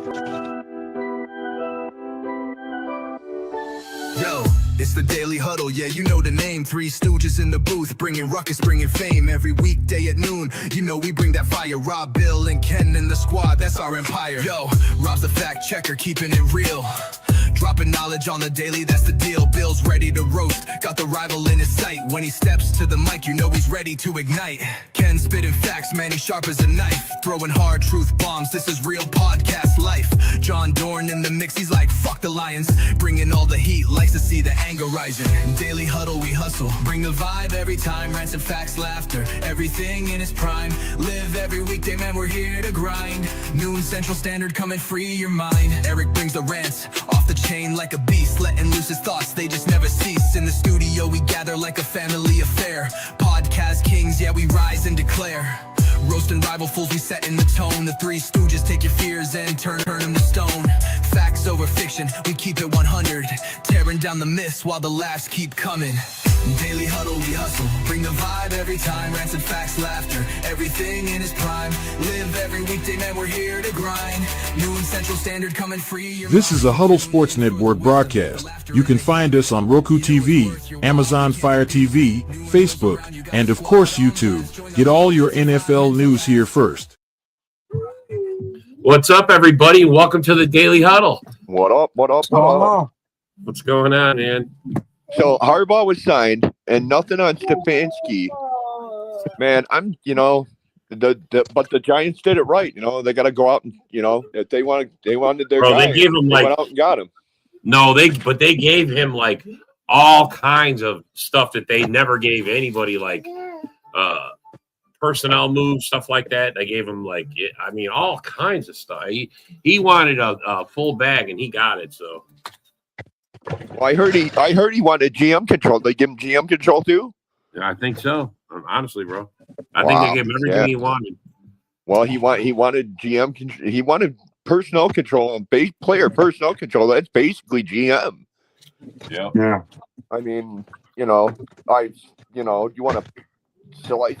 Yo, it's the Daily Huddle, yeah, you know the name. Three stooges in the booth, bringing ruckus, bringing fame. Every weekday at noon, you know we bring that fire. Rob, Bill, and Ken in the squad, that's our empire. Yo, Rob's the fact checker, keeping it real. Dropping knowledge on the daily, that's the deal. Bill's ready to roast, got the rival in his sight. When he steps to the mic, you know he's ready to ignite. Ken spitting facts, man, he's sharp as a knife. Throwing hard truth bombs, this is real podcast life. John Dorn in the mix, he's like, fuck the Lions. Bringing all the heat, likes to see the anger rising. Daily Huddle, we hustle, bring the vibe every time. Rants and facts, laughter, everything in its prime. Live every weekday, man, we're here to grind. Noon Central Standard, come and free your mind. Eric brings the rants, off the chain like a beast, letting loose his thoughts, they just never cease. In the studio we gather like a family affair. Podcast kings, yeah, we rise and declare. Roasting rival fools, we setting the tone. The Three Stooges take your fears and turn them to stone. Facts over fiction, we keep it 100. Tearing down the myths while the laughs keep coming. Daily Huddle, we hustle, bring the vibe every time. Rants and facts, laughter, everything in its prime. Live every weekday, man, we're here to grind. Noon Central Standard, come and free your This is a Huddle Sports Network broadcast. You can find us on Roku TV, Amazon Fire TV, Facebook, and of course YouTube. Get all your NFL news here first. What's up, everybody? Welcome to the Daily Huddle. What up? What's going on, man? So Harbaugh was signed, and nothing on Stefanski. Man, but the Giants did it right. They got to go out and if they wanted their guy, they gave him went out and got him. No, they gave him like all kinds of stuff that they never gave anybody, like personnel moves, stuff like that. They gave him all kinds of stuff. He wanted a full bag, and he got it. So. Well, I heard he wanted GM control. They give him GM control too? Yeah, I think so. Honestly, bro, I think they gave him everything he wanted. Well, he wanted GM control. He wanted personnel control and player personnel control. That's basically GM. Yeah. I mean, you want to slice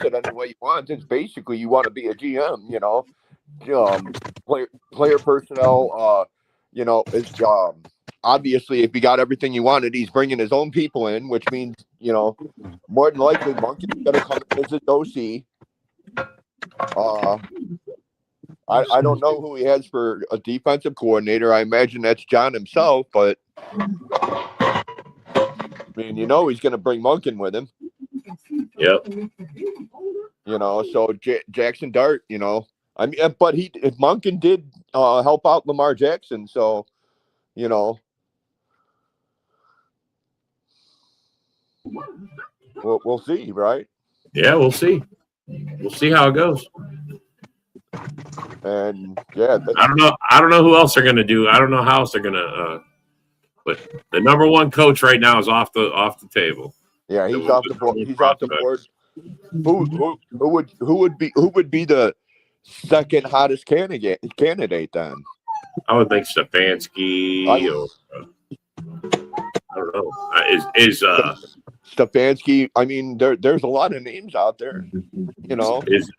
it any way you want. It's basically you want to be a GM. Player personnel. Is obviously, if he got everything he wanted, he's bringing his own people in, which means, more than likely, Monkey's going to come and visit OC. I don't know who he has for a defensive coordinator. I imagine that's John himself, but I mean, he's going to bring Monken with him. Yep. So Jackson Dart, but Monken did help out Lamar Jackson, so we'll see, right? Yeah, we'll see. We'll see how it goes. And yeah, I don't know who else they're going to do. I don't know how else they're going to. But the number one coach right now is off the table. Yeah, he's off the board. He's off the board. Who would be the second hottest candidate then? I would think Stefanski or I don't know. Is Stefanski? I mean, there's a lot of names out there. Is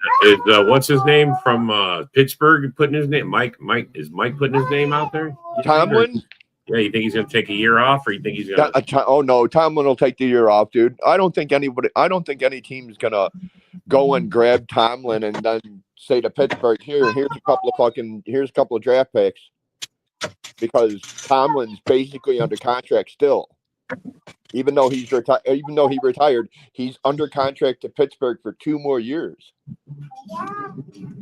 what's his name from Pittsburgh putting his name? Mike is Mike putting his name out there? Tomlin? Yeah, you think he's going to take a year off, or you think he's going to? Oh no, Tomlin will take the year off, dude. I don't think any team is going to go and grab Tomlin and then say to Pittsburgh, here's a couple of draft picks, because Tomlin's basically under contract still. Even though he retired, he's under contract to Pittsburgh for 2 more years.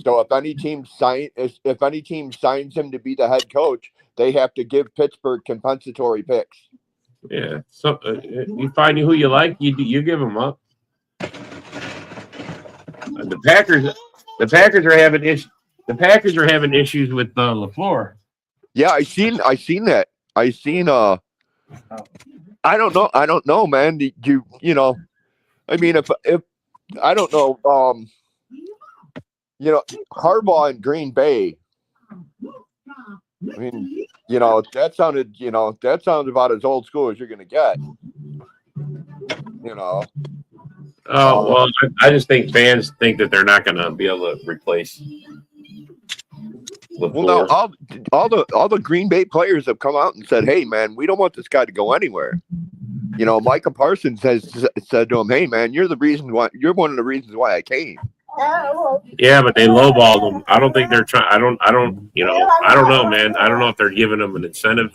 So if any team signs him to be the head coach, they have to give Pittsburgh compensatory picks. Yeah. So you find who you like, you give them up. The Packers are having issues. The Packers are having issues with LaFleur. Yeah, I seen that. I don't know, man. I mean, if I don't know, Harbaugh in Green Bay. I mean, that sounds about as old school as you're gonna get. Oh well, I just think fans think that they're not going to be able to replace Well, now all the Green Bay players have come out and said, "Hey, man, we don't want this guy to go anywhere." You know, Micah Parsons has said to him, "Hey, man, you're one of the reasons why I came." Yeah, but they lowballed them. I don't think they're trying. I don't. I don't know, man. I don't know if they're giving them an incentive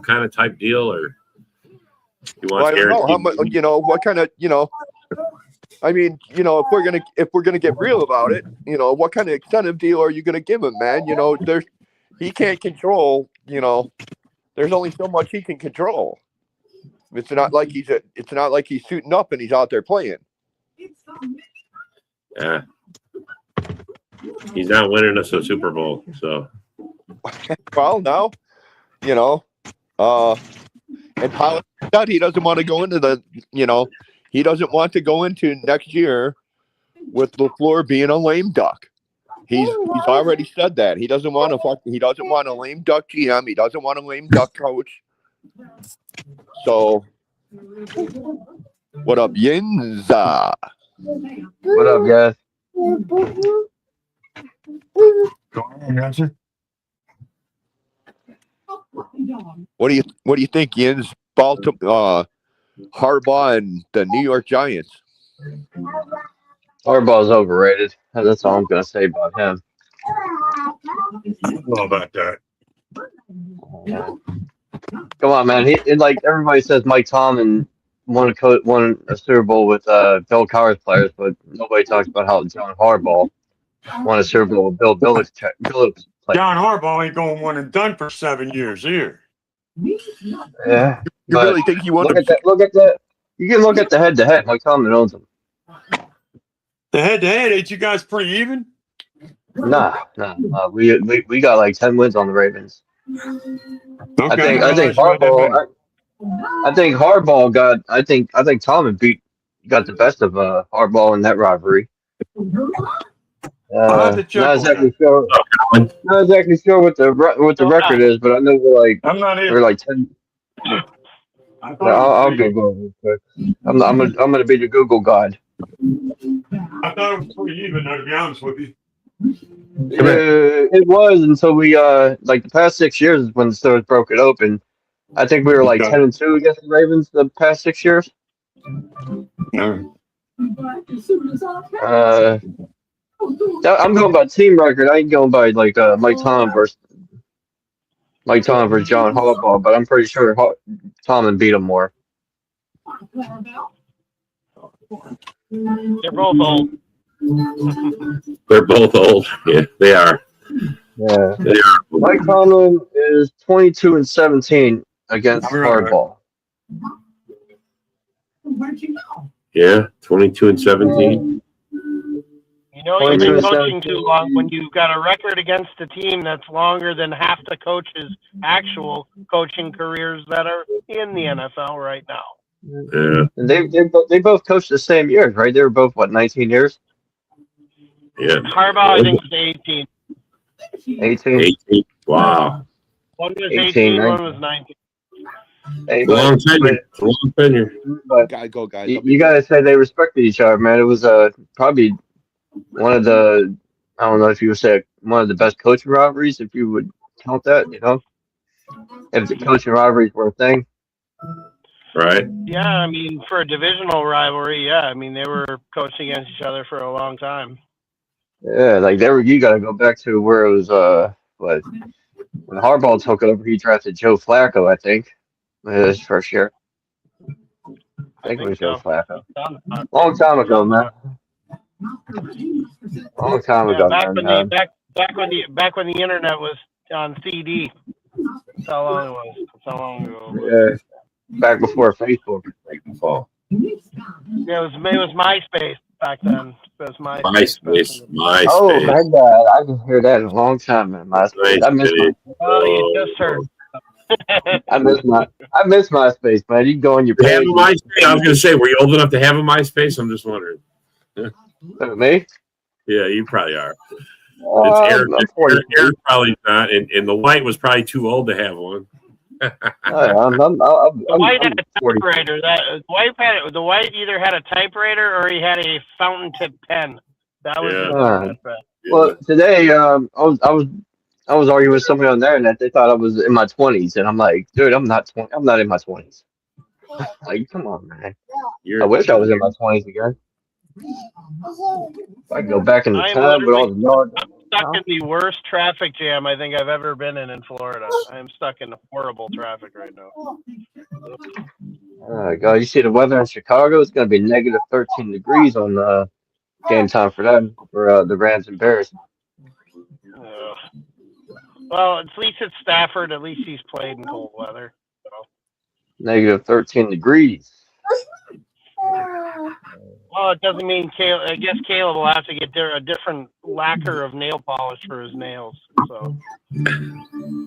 kind of type deal, or you want. Well, I don't know how much. You know, what kind of. You know, I mean, you know, if we're gonna get real about it, you know, what kind of incentive deal are you gonna give him, man? You know, he can't control. You know, there's only so much he can control. It's not like he's suiting up and he's out there playing. Yeah, he's not winning us a Super Bowl, so. Well, no, you know, and how that he doesn't want to go into the, you know, he doesn't want to go into next year with LaFleur being a lame duck. He's already said that he doesn't want a lame duck GM. He doesn't want a lame duck coach. So, what up, Yinza? What up, guys? What do you think, Yins? Baltimore, Harbaugh, and the New York Giants. Harbaugh's overrated. That's all I'm gonna say about him. I don't know about that. Come on, man. Like everybody says, Mike Tomlin won a Super Bowl with Bill Cowher's players, but nobody talks about how John Harbaugh won a Super Bowl with Bill Belichick. John Harbaugh ain't going one and done for 7 years here. Yeah, You really think he won? Look at that. You can look at the head-to-head. Mike Tomlin owns him. The head-to-head, ain't you guys pretty even? Nah. We got like 10 wins on the Ravens. Okay, I think Harbaugh. I think Tomlin got the best of Harbaugh in that rivalry. I'll have to check Not on exactly sure. Not exactly sure what the record is, but I know I'm not we're even. like 10. I thought I'll Google it real quick. I'm gonna be the Google god. I thought it was pretty even, though, to be honest with you. It was until we like the past 6 years is when the stores broke it open. I think we were like 10-2 against the Ravens the past 6 years. No. I'm going by team record. I ain't going by like Mike Tomlin versus John Harbaugh, but I'm pretty sure Tomlin beat him more. They're both old. They're both old. Yeah, they are. Yeah. They are. Mike Tomlin is 22-17 against Harbaugh. Yeah, 22-17. You know you've been coaching too long when you've got a record against a team that's longer than half the coaches' actual coaching careers that are in the NFL right now. Yeah. And they both coached the same years, right? They were both 19 years. Yeah. Harbaugh, I think, is 18. 18. Wow. One was 18, 18, 19. one was 19. Hey, Long tenure. But Gotta go, guys. you gotta say they respected each other, man. It was probably one of the, I don't know if you would say one of the best coaching rivalries, if you would count that, you know, if the coaching rivalries were a thing. Right. Yeah, I mean, for a divisional rivalry, yeah. I mean, they were coaching against each other for a long time. Yeah, like you gotta go back to where it was when Harbaugh took over, he drafted Joe Flacco, I think. His first year. I think it was Joe Flacco. Long time ago, man. Long time ago, man. Back when the internet was on CD. That's how long it was. That's how long ago. Yeah. Back before Facebook. Yeah, it was MySpace back then. It was MySpace. Oh my God, I haven't heard that in a long time, man. MySpace. I miss Oh, you just heard. I miss MySpace, man. You can go on your page. Have a MySpace? I was gonna say, were you old enough to have a MySpace? I'm just wondering. Me? Yeah, you probably are. It's Eric probably not, and the White was probably too old to have one. The White had a typewriter. The White either had a typewriter or he had a fountain tip pen. That was well, today I was I was arguing with somebody on there, and that they thought I was in my 20s, and I'm like, dude, I'm not 20. I'm not in my 20s. Like, come on, man. I wish I was in my 20s again. If I could go back in the I'm time with all the knowledge. stuck in the worst traffic jam I think I've ever been in Florida. I'm stuck in horrible traffic right now. Oh, God, you see the weather in Chicago? It's going to be negative 13 degrees on game time for them, for the Rams and Bears. Well, at least it's Stafford. At least he's played in cold weather. So. Negative 13 degrees. Well, it doesn't mean Caleb. I guess Caleb will have to get a different lacquer of nail polish for his nails. So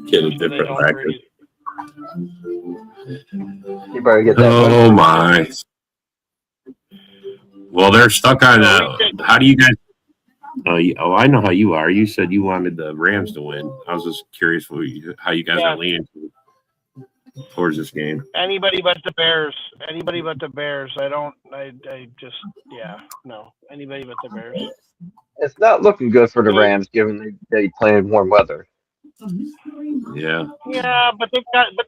Get a different lacquer. You better get that. Oh my! Well, they're stuck on. How do you guys? Oh, I know how you are. You said you wanted the Rams to win. I was just curious how you guys are leaning towards this game. Anybody but the Bears. Anybody but the Bears. No. Anybody but the Bears. It's not looking good for the Rams, given they play in warm weather. Yeah. Yeah, but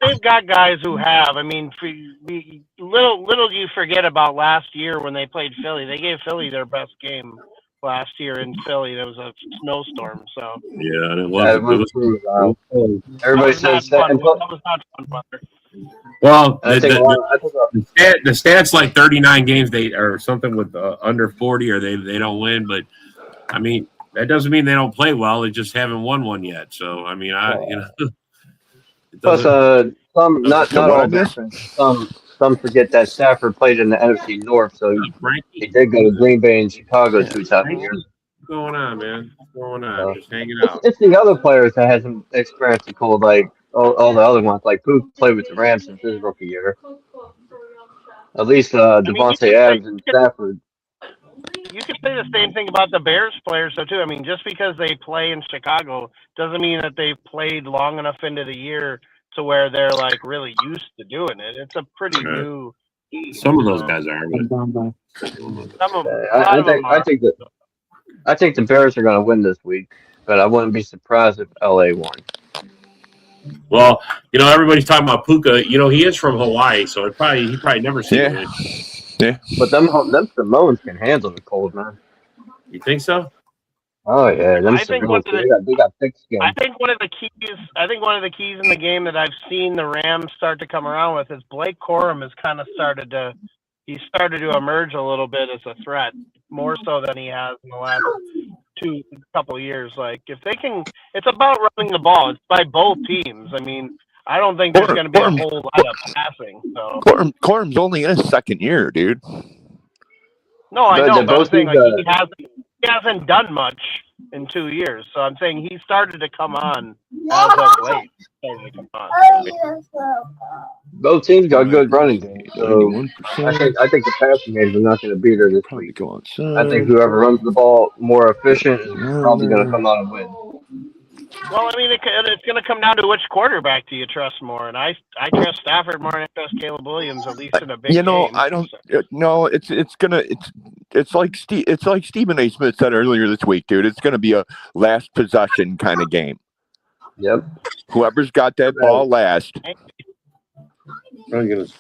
they've got guys who have. I mean, little you forget about last year when they played Philly. They gave Philly their best game last year in Philly. There was a snowstorm, so. Yeah, and it was true. Everybody says that. That was not fun weather. Well, the stats like 39 games or something with under 40 or they don't win, but I mean that doesn't mean they don't play well. They just haven't won one yet. So I mean, Plus, some not all different. Some forget that Stafford played in the NFC North, so he did go to Green Bay and Chicago 2 times a year. What's going on, man? What's going on? Just hanging out. It's the other players that hasn't experienced the cold, like all the other ones. Like Pook played with the Rams since his rookie year. At least Devontae Adams and Stafford. You could say the same thing about the Bears players, though, too. I mean, just because they play in Chicago doesn't mean that they've played long enough into the year to where they're like really used to doing it. It's a pretty new. Some of those guys are. I think the Bears are going to win this week, but I wouldn't be surprised if LA won. Well, everybody's talking about Puka. He is from Hawaii, so he probably never seen it. Yeah. But them Samoans can handle the cold, man. You think so? Oh yeah, they got thick skin. I think one of the keys in the game that I've seen the Rams start to come around with is Blake Corum has kind of started to emerge a little bit as a threat, more so than he has in the last couple of years. Like if they can, it's about running the ball. It's by both teams. I mean, I don't think there's going to be a whole lot of passing. So Corum's only in his second year, dude. No, I know. But I'm saying he hasn't done much in 2 years. So I'm saying he started to come on as of late. Both teams got good running games. So I think the passing games are not going to be there this week. I think whoever runs the ball more efficient is probably going to come out and win. Well, I mean, it's going to come down to which quarterback do you trust more, and I trust Stafford more than I trust Caleb Williams, at least in a big game. I don't. No, it's like Stephen A. Smith said earlier this week, dude. It's going to be a last possession kind of game. Yep. Whoever's got that ball last. I don't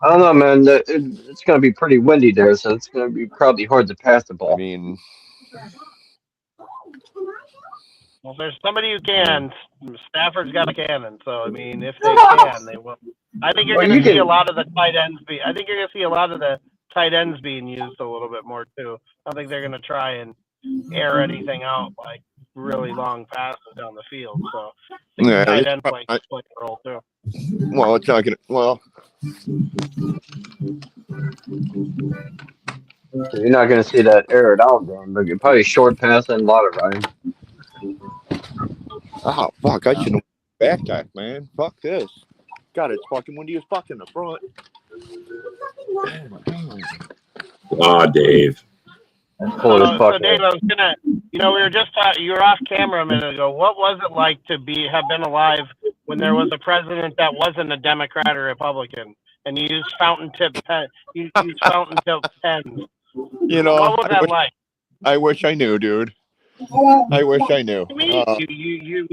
know, man. It's going to be pretty windy there, so it's going to be probably hard to pass the ball. I mean. Well, there's somebody who can. Stafford's got a cannon, so I mean, if they can, they will. I think you're going to see a lot of the tight ends being used a little bit more too. I don't think they're going to try and air anything out like really long passes down the field. So I think the tight end play a role too. Well, it's not going to. Well, you're not going to see that air it out game, but you're probably short pass and a lot of running. Oh, fuck. I shouldn't have backpack, man. Fuck this. God, it's fucking windy as fuck in the front. Oh, Dave. So Dave, I was gonna, we were just you were off camera a minute ago. What was it like to have been alive when there was a president that wasn't a Democrat or Republican, and you used fountain tip pens? What was that like? I wish I knew, dude. I wish I knew. I mean, you're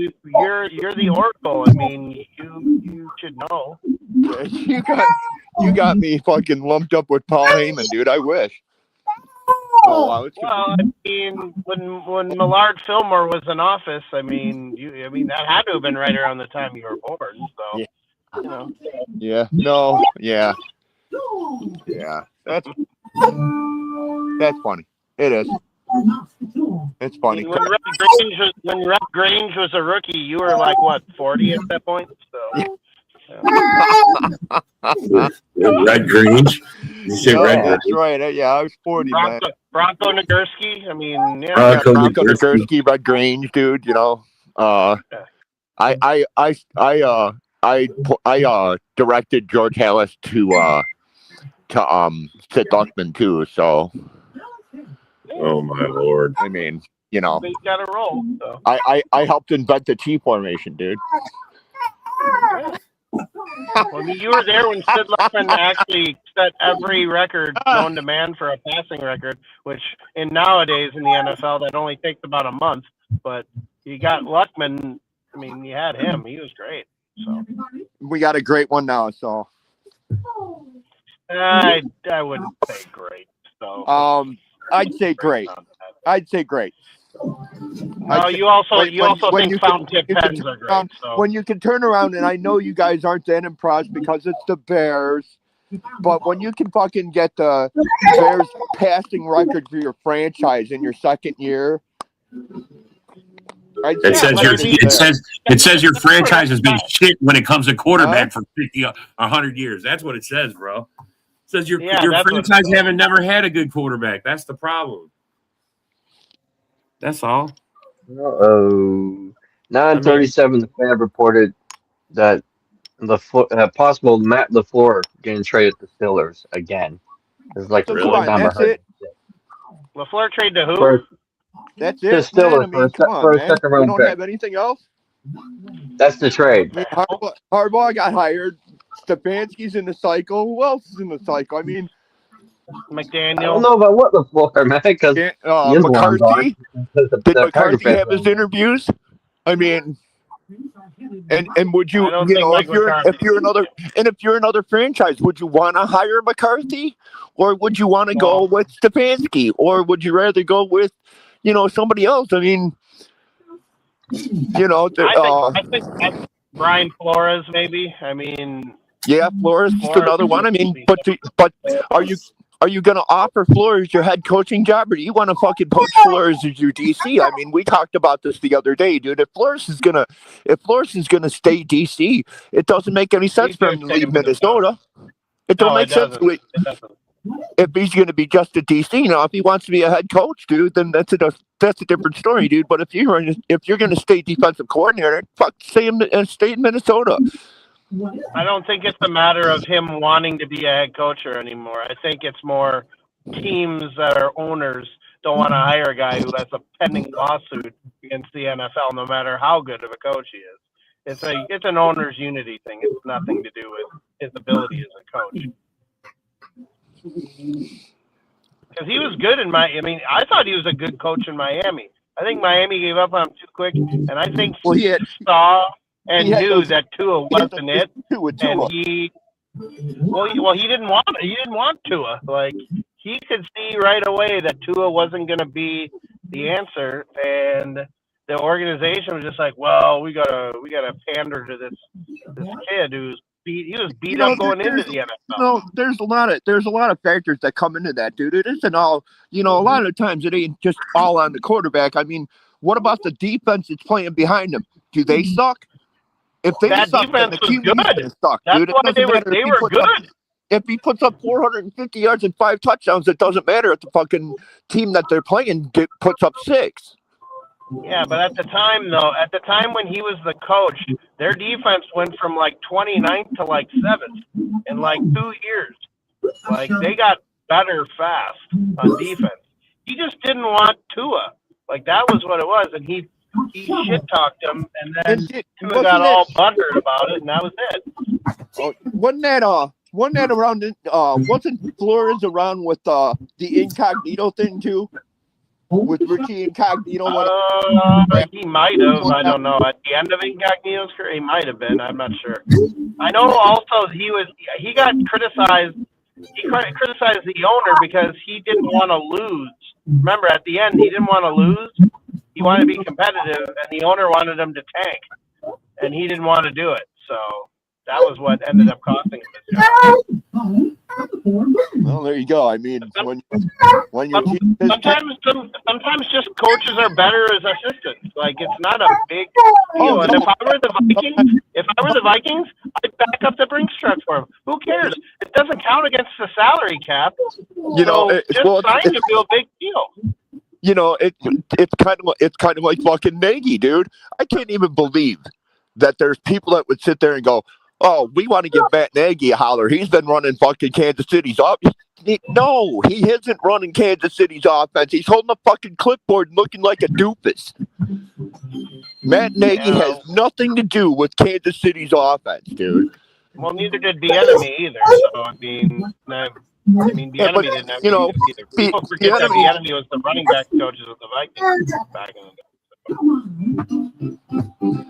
the Oracle. I mean, you should know. You got me fucking lumped up with Paul Heyman, dude. I wish. Oh, wow, Well, I mean, when Millard Fillmore was in office, I mean, that had to have been right around the time you were born. So, Yeah. you know. Yeah. No. Yeah. Yeah. That's funny. It is. It's funny. When Red Grange was a rookie, you were like what, 40 at that point? So. Red Grange. You say No, Red that's right. Yeah, I was 40, man. Bronco Nagurski. I mean, yeah. Bronco Nagurski, Red Grange, dude. You know, I directed George Hallis to Sid Luckman too. So, oh my lord! I mean, you know, He's got a roll. So. I helped invent the T formation, dude. Well, I mean, you were there when Sid Luckman actually set every record known to man for a passing record, which nowadays in the NFL that only takes about a month. But you got Luckman. I mean, you had him. He was great. So we got a great one now. So I wouldn't say great. So I'd say great. I'd say great. No, you also think fountain tip pens are great. So. When you can turn around, and I know you guys aren't that impressed because it's the Bears, but when you can fucking get the Bears passing record for your franchise in your second year, it says your franchise has been shit when it comes to quarterback for 50 or 100 years. That's what it says, bro. It says your franchise haven't never had a good quarterback. That's the problem. That's all. 9:37. The fan reported that possible Matt LaFleur getting traded to Steelers again. It's like so come on, that's it. LaFleur trade to who? That's it. Steelers man. I mean, for a second round you don't pick. have anything else. That's the trade. I mean, Harbaugh got hired. Stefanski's in the cycle. Who else is in the cycle? I mean. McDaniel. I don't know about what LaFleur, man, because McCarthy. Did McCarthy have his interviews? I mean, and would you, if you're another franchise, would you want to hire McCarthy, or would you want to go with Stefanski, or would you rather go with, somebody else? I mean, I think Brian Flores, maybe. I mean. Yeah, Flores is another one. I mean, but are you going to offer Flores your head coaching job, or do you want to fucking poach Flores as your DC? I mean, we talked about this the other day, dude. If Flores is gonna stay DC, it doesn't make any sense for him to leave Minnesota. It don't make sense. If he's going to be just a DC now, if he wants to be a head coach, dude, then that's a different story, dude. But if you're going to stay defensive coordinator, stay in Minnesota. I don't think it's a matter of him wanting to be a head coach anymore. I think it's more teams that are owners don't want to hire a guy who has a pending lawsuit against the NFL, no matter how good of a coach he is. It's an owner's unity thing. It's nothing to do with his ability as a coach. Because he was good I thought he was a good coach in Miami. I think Miami gave up on him too quick, and I think he saw and knew that Tua wasn't it, and he didn't want Tua. Like, he could see right away that Tua wasn't going to be the answer, and the organization was just like, well, we gotta pander to this kid who's he was beat up going into the NFL. No, there's a lot of factors that come into that, dude. It isn't all, a lot of times it ain't just all on the quarterback. I mean, what about the defense that's playing behind them? Do they suck? If they suck, then the team needs to suck, dude. It doesn't matter they were good. If he puts up 450 yards and 5 touchdowns, it doesn't matter if the fucking team that they're playing puts up 6. Yeah, but at the time when he was the coach, their defense went from like 29th to like 7th in like 2 years. Like, they got better fast on defense. He just didn't want Tua. Like, that was what it was, and he shit talked him, and then Tua got all butthurt about it, and that was it. Wasn't that around? Wasn't Flores around with the incognito thing too? with Richie Incognito. He might have. I don't know. At the end of Incognito's career, he might have been. I'm not sure. I know also he got criticized. He criticized the owner because he didn't want to lose. Remember, at the end, he didn't want to lose. He wanted to be competitive, and the owner wanted him to tank, and he didn't want to do it. So that was what ended up costing him his job. Well, there you go. I mean, when your team sometimes just coaches are better as assistants. Like, it's not a big deal. And if I were the Vikings, I'd back up the Brinks truck for him. Who cares? It doesn't count against the salary cap. Sign to do a big deal. You know, it's kind of like fucking Nagy, dude. I can't even believe that there's people that would sit there and go, "Oh, we want to give Matt Nagy a holler. He's been running fucking Kansas City's offense." No, he isn't running Kansas City's offense. He's holding a fucking clipboard and looking like a doofus. Matt Nagy has nothing to do with Kansas City's offense, dude. Well, neither did Bieniemy either. So I mean, Bieniemy didn't have either. People forget that Bieniemy was the running back coaches of the Vikings back in the day.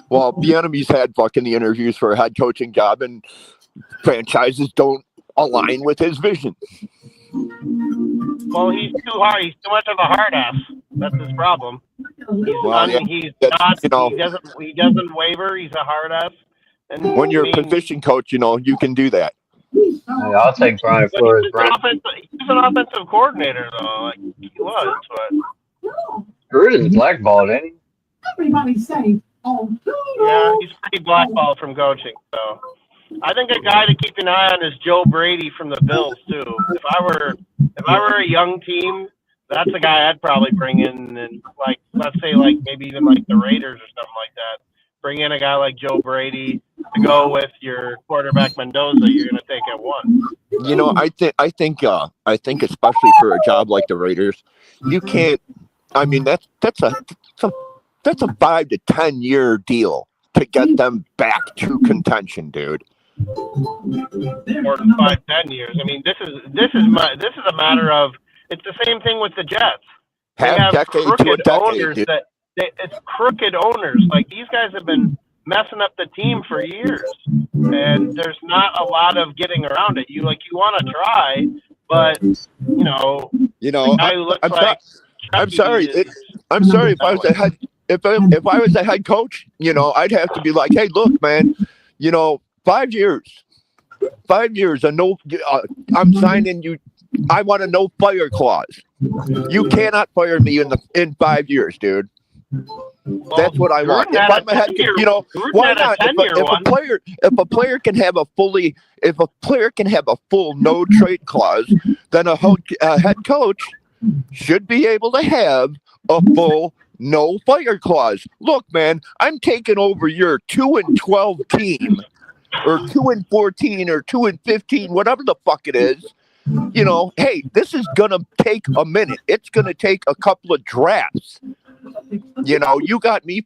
Well, Bieniemy's had fucking the interviews for a head coaching job, and franchises don't align with his vision. Well, he's too hard. He's too much of a hard ass. That's his problem. He doesn't waver. He's a hard ass. And when you're a position coach, you can do that. I'll take Brian Flores. He's an offensive coordinator, though. Like he was, but Bird is blackballed, ain't he? Everybody's safe. Yeah, he's pretty blackballed from coaching. So I think a guy to keep an eye on is Joe Brady from the Bills too. If I were a young team, that's a guy I'd probably bring in, and let's say maybe even the Raiders or something like that. Bring in a guy like Joe Brady to go with your quarterback Mendoza. You're going to take at one. I think especially for a job like the Raiders, you can't. I mean, that's a 5 to 10 year deal to get them back to contention, dude. More than 5-10 years. I mean, this is a matter of. It's the same thing with the Jets. They have crooked owners it's crooked owners. Like, these guys have been messing up the team for years, and there's not a lot of getting around it. You want to try, but the guy who looks I'm sorry. I'm sorry if I was a head. If I was a head coach, I'd have to be like, hey, look, man, 5 years. 5 years. I'm signing you. I want a no fire clause. You cannot fire me in 5 years, dude. That's what I want. If I'm a head, why not? If a player can have a full no trade clause, then a head coach should be able to have a full no fire clause. Look, man, I'm taking over your 2-12 team, or 2-14, or 2-15, whatever the fuck it is. Hey, this is gonna take a minute. It's gonna take a couple of drafts. You got me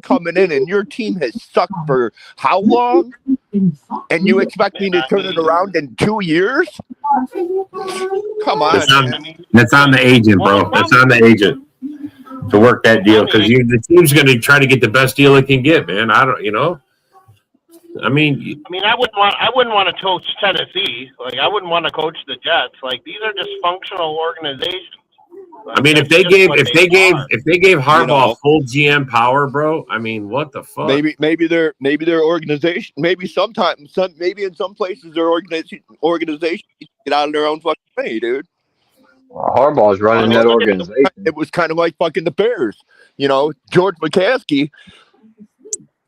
coming in, and your team has sucked for how long? And you expect me to turn it around in 2 years? Come on. That's on the agent, bro. That's on the agent to work that deal, because the team's going to try to get the best deal it can get, man. I wouldn't want to coach Tennessee. I wouldn't want to coach the Jets. These are dysfunctional organizations. If they gave Harbaugh full GM power, bro, what the fuck? Maybe their organization, maybe in some places their organization get out of their own fucking way, dude. Harbaugh's running that organization. It was kind of like fucking the Bears. George McCaskey.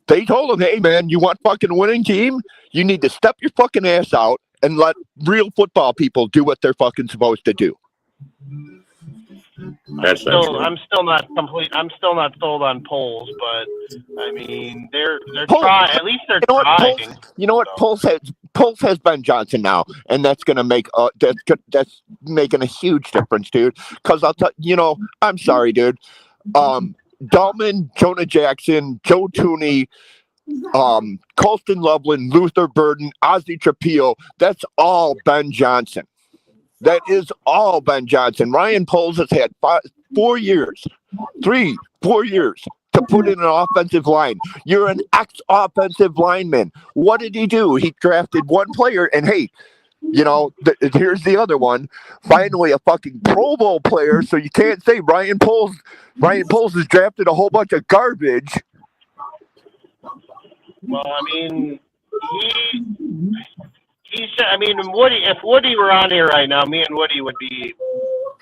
They told him, hey, man, you want fucking a winning team? You need to step your fucking ass out and let real football people do what they're fucking supposed to do. I'm still not sold on polls, but they're trying. At least they're trying. Pulse has Ben Johnson now, and that's gonna make that's making a huge difference, dude. Because I'll tell I'm sorry, dude. Dahlman, Jonah Jackson, Joe Tooney, Colston Loveland, Luther Burden, Ozzie Trapillo. That's all Ben Johnson. That is all Ben Johnson. Ryan Poles has had 4 years, 4 years to put in an offensive line. You're an ex-offensive lineman. What did he do? He drafted one player, and hey, you know, here's the other one. Finally, a fucking Pro Bowl player. So you can't say Ryan Poles has drafted a whole bunch of garbage. Well, I mean, I mean, Woody. If Woody were on here right now, me and Woody would be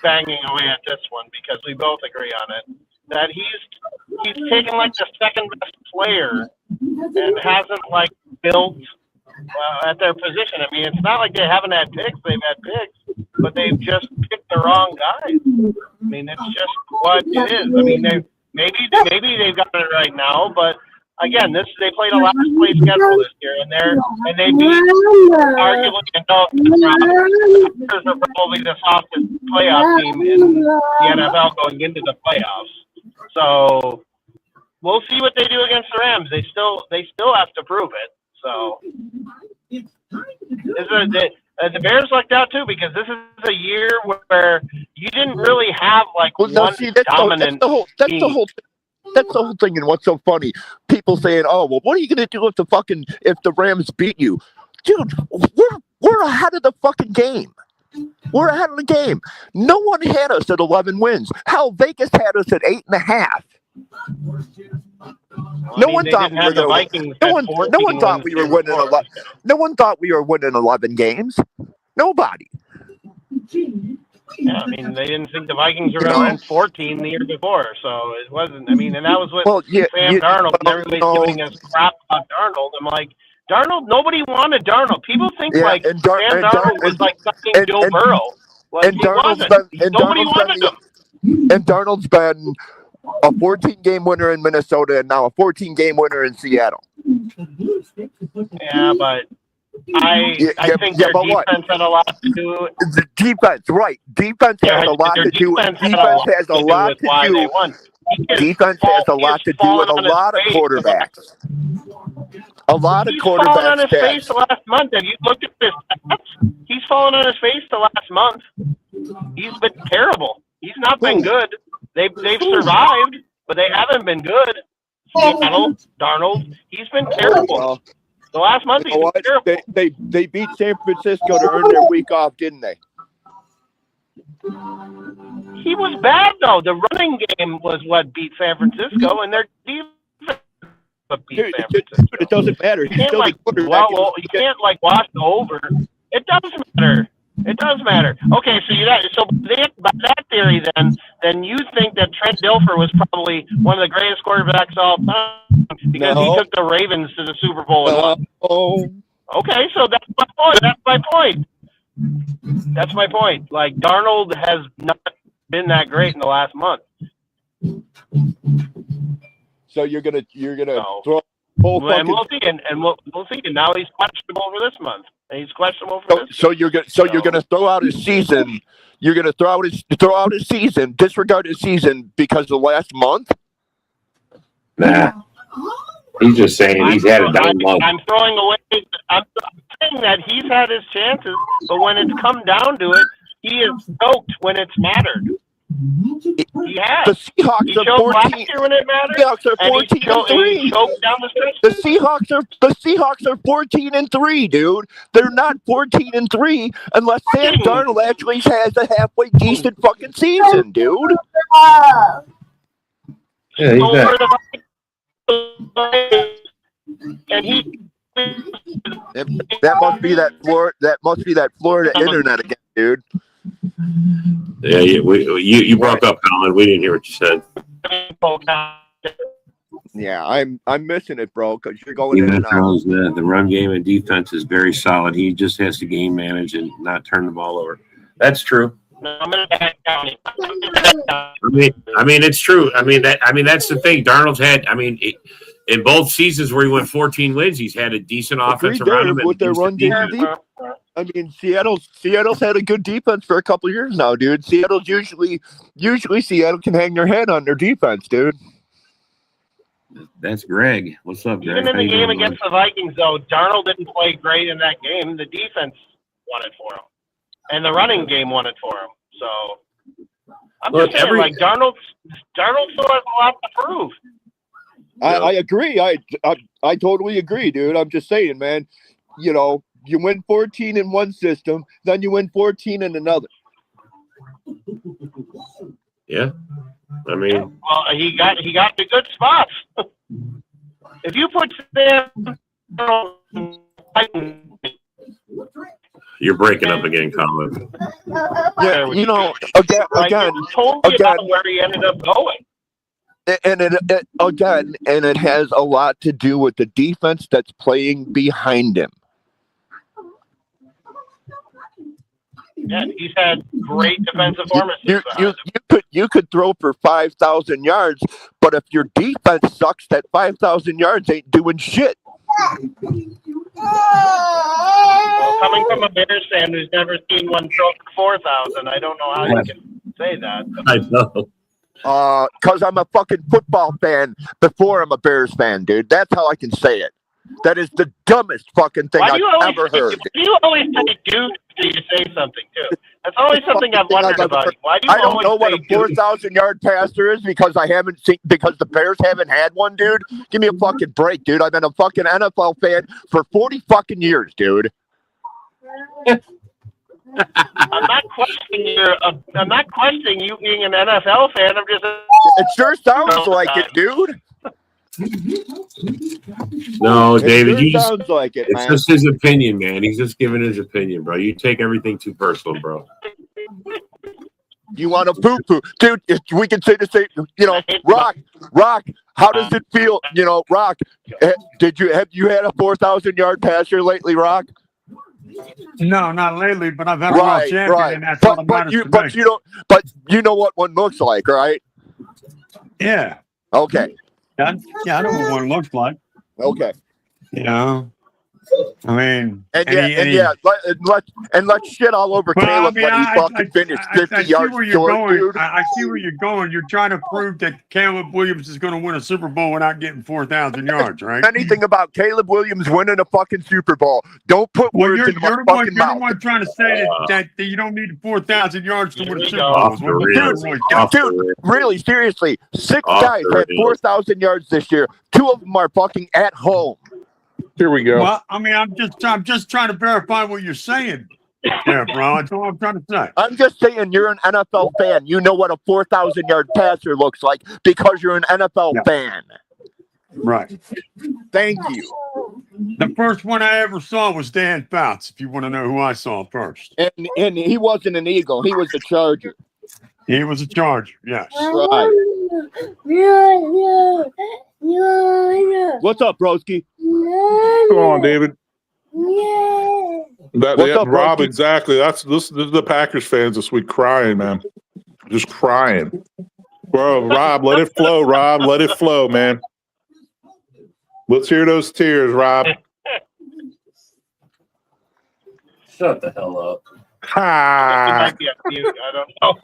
banging away at this one because we both agree on it. That he's taken like the second best player and hasn't like built at their position. I mean, it's not like they haven't had picks; they've had picks, but they've just picked the wrong guys. I mean, it's just what it is. I mean, maybe they've got it right now, but again, they played a last place schedule this year, and they beat arguably the Packers are probably the softest playoff team in the NFL going into the playoffs. So we'll see what they do against the Rams. They still have to prove it. So the Bears lucked out too because this is a year where you didn't really have like one dominant team. That's the whole thing. And what's so funny, people saying, "Oh, well, what are you going to do if the Rams beat you?" Dude, we're ahead of the fucking game. We're ahead of the game. No one had us at 11 wins. Hell, Vegas had us at 8.5. No one thought we were winning 11. No one thought we were winning 11 games. Nobody. Yeah, I mean, they didn't think the Vikings were going to win 14 the year before, so it wasn't. I mean, and that was what Sam Darnold, and everybody's giving us crap about Darnold. I'm like, Darnold, nobody wanted Darnold. People think Sam Darnold was like fucking Joe Burrow. Like, nobody wanted him. And Darnold's been a 14-game winner in Minnesota and now a 14-game winner in Seattle. Yeah, but I think their defense had a lot to do with the defense, right? Defense has a lot to do. Defense has a lot to do. Defense has a lot to do with a lot of quarterbacks. A lot of quarterbacks. He's fallen on his face the last month. Have you looked at this? He's fallen on his face the last month. He's been terrible. He's not been good. They've survived, but they haven't been good. Seattle, Darnold, he's been terrible. The last month he's been terrible. They beat San Francisco to earn their week off, didn't they? He was bad though. The running game was what beat San Francisco, and their defense beat San Francisco. It doesn't matter. He's still the quarterback. Well, you can't like wash over. It does matter. It does matter. Okay, so by that theory, then you think that Trent Dilfer was probably one of the greatest quarterbacks of all time because he took the Ravens to the Super Bowl and won. Okay, so that's my point. That's my point. Like Darnold has not been that great in the last month. So you're gonna throw. And we'll see, and we'll see. And now he's questionable for this month. And he's questionable for this. So you're gonna throw out his season. You're gonna throw out his season. Disregard his season because of the last month. Nah, he's just saying he's had a down month. I'm saying that he's had his chances, but when it's come down to it, he is choked when it's mattered. He has. The Seahawks are 14. Last year when it mattered, Seahawks are 14-3. He choked down the stretch. The Seahawks are 14-3, dude. They're not 14-3 unless Sam Darnold actually has a halfway decent fucking season, dude. Yeah, he's not. And that must be that Florida internet again, dude. Yeah, you broke up, Colin. We didn't hear what you said. Yeah, I'm missing it, bro, because you're going in and out. The run game and defense is very solid. He just has to game manage and not turn the ball over. That's true. I mean, it's true. I mean, that's the thing. Darnold's had. I mean, in both seasons where he went 14 wins, he's had a decent offense around him with their run game deep. I mean, Seattle's had a good defense for a couple of years now, dude. Seattle's usually Seattle can hang their head on their defense, dude. That's Greg. What's up, Greg? Even in the game against the Vikings, though, Darnold didn't play great in that game. The defense won it for him, and the running game won it for him. So I'm just saying, like Darnold still has a lot to prove. I agree. I totally agree, dude. I'm just saying, man. You know, you win 14 in one system, then you win 14 in another. Yeah, I mean, well, he got the good spots. If you put them, you're breaking up again, Colin. Yeah, you know, again, told you about where he ended up going. And it has a lot to do with the defense that's playing behind him. Yeah, he's had great defensive performances. You could throw for 5,000 yards, but if your defense sucks, that 5,000 yards ain't doing shit. Well, coming from a Bears fan who's never seen one throw for 4,000, I don't know how you can say that. I know. Because I'm a fucking football fan before I'm a Bears fan, dude. That's how I can say it. That is the dumbest fucking thing I've ever heard. You always say dude till you say something, too. That's always something I've wondered about you. Why do you I don't know what a 4,000-yard passer is because the Bears haven't had one, dude. Give me a fucking break, dude. I've been a fucking NFL fan for 40 fucking years, dude. I'm not questioning you being an NFL fan. I'm just. It sure sounds like it, dude. No, David, it sounds like it, it's man. just his opinion, man. He's just giving his opinion, bro. You take everything too personal, bro. You want to poo-poo, dude? We can say the same. You know, Rock. How does it feel? You know, Rock. Have you had a 4,000-yard passer lately, Rock? No, not lately, but I've had a world champion, and that's all that matters to me. But you know what one looks like, right? Yeah. Okay. Yeah, I know what one looks like. Okay. You know, I mean, let's shit all over Caleb when he fucking finished 50 yards short, dude. I see where you're going. You're trying to prove that Caleb Williams is going to win a Super Bowl without getting 4,000 yards, right? Anything about Caleb Williams winning a fucking Super Bowl? Don't put words in my fucking mouth. You're the one trying to say that you don't need 4,000 yards to win a Super Bowl. Dude, really, seriously, 6 guys had 4,000 yards this year. 2 of them are fucking at home. Here we go. Well, I mean, I'm just trying to verify what you're saying. Yeah, bro. That's all I'm trying to say. I'm just saying you're an NFL fan. You know what a 4,000-yard passer looks like because you're an NFL fan. Right. Thank you. The first one I ever saw was Dan Fouts, if you want to know who I saw first. And he wasn't an Eagle. He was a Charger. He was a Charger, yes. Right. What's up, broski? Come on, David. What's up, Rob, broski? exactly. This is the Packers fans this week crying, man. Just crying. Bro, Rob, let it flow, Rob. Let it flow, man. Let's hear those tears, Rob. Shut the hell up. He might be on mute. I don't know.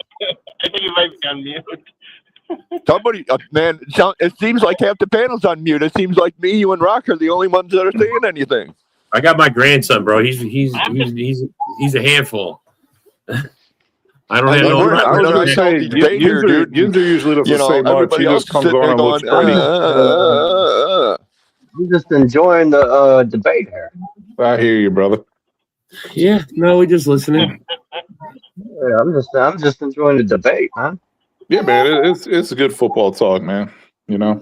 I think he might be on mute. Somebody, man, it seems like half the panel's on mute. It seems like me, you, and Rock are the only ones that are saying anything. I got my grandson, bro. He's a handful. I don't have no. I was going to say, Yinzer usually doesn't say much. He just comes on and looks pretty. I'm just enjoying the debate here. I hear you, brother. Yeah, no, we're just listening. Yeah, I'm just enjoying the debate, man. Yeah, man, it's a good football talk, man. You know,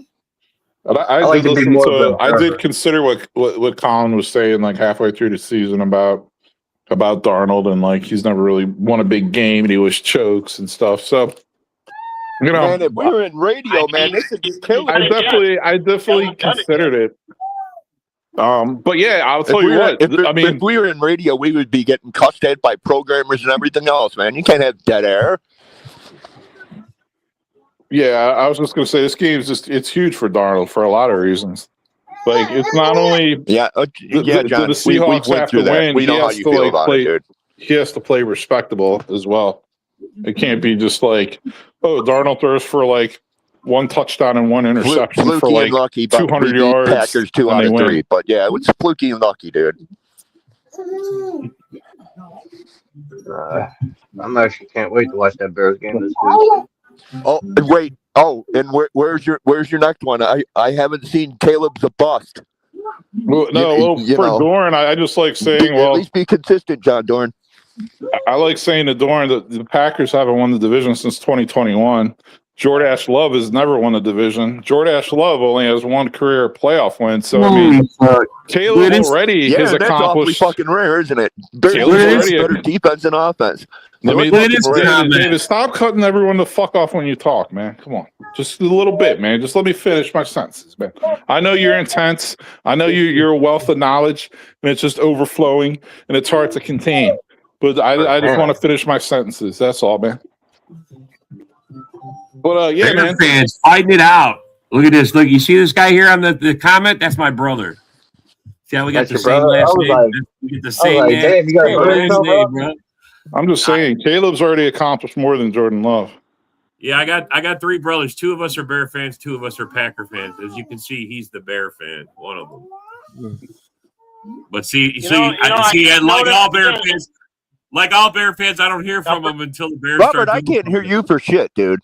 I did consider what Colin was saying like halfway through the season about Darnold and like he's never really won a big game and he was chokes and stuff. So, you know, man, if we were in radio, man, this would be killing. I definitely considered it. But yeah, I'll tell you what. If we were in radio, we would be getting cussed at by programmers and everything else, man. You can't have dead air. Yeah, I was just going to say this game is it's huge for Darnold for a lot of reasons. Like it's not only John, the Seahawks have to win. We know how you feel about it, dude. He has to play respectable as well. It can't be just like, oh, Darnold throws for like 1 touchdown and 1 interception for like lucky, 200 yards. Packers 2 out of 3, but yeah, it was fluky and lucky, dude. I'm actually can't wait to watch that Bears game this week. Oh, and wait. Oh, and where's your next one? I haven't seen Caleb's a bust. Well, no, for Dorn, I just like saying, at least be consistent, John Dorn. I like saying to Dorn that the Packers haven't won the division since 2021. Jordash Love has never won the division. Jordash Love only has one career playoff win. So, I mean, Caleb already has that's accomplished. Awfully fucking rare, isn't it? Caleb's already better defense and offense. David, stop cutting everyone the fuck off when you talk, man. Come on. Just a little bit, man. Just let me finish my sentences, man. I know you're intense. I know you're a wealth of knowledge, and it's just overflowing, and it's hard to contain. But I just want to finish my sentences. That's all, man. But yeah, man. Fans fighting it out. Look at this. Look, you see this guy here on the comment? That's my brother. See how we got the same last name? We get the same name, bro. I'm just saying, Caleb's already accomplished more than Jordan Love. Yeah, I got three brothers. Two of us are Bear fans. Two of us are Packer fans. As you can see, he's the Bear fan. One of them. But like all Bear fans, I don't hear from them until the Bears. Robert, I can't hear you for shit, dude.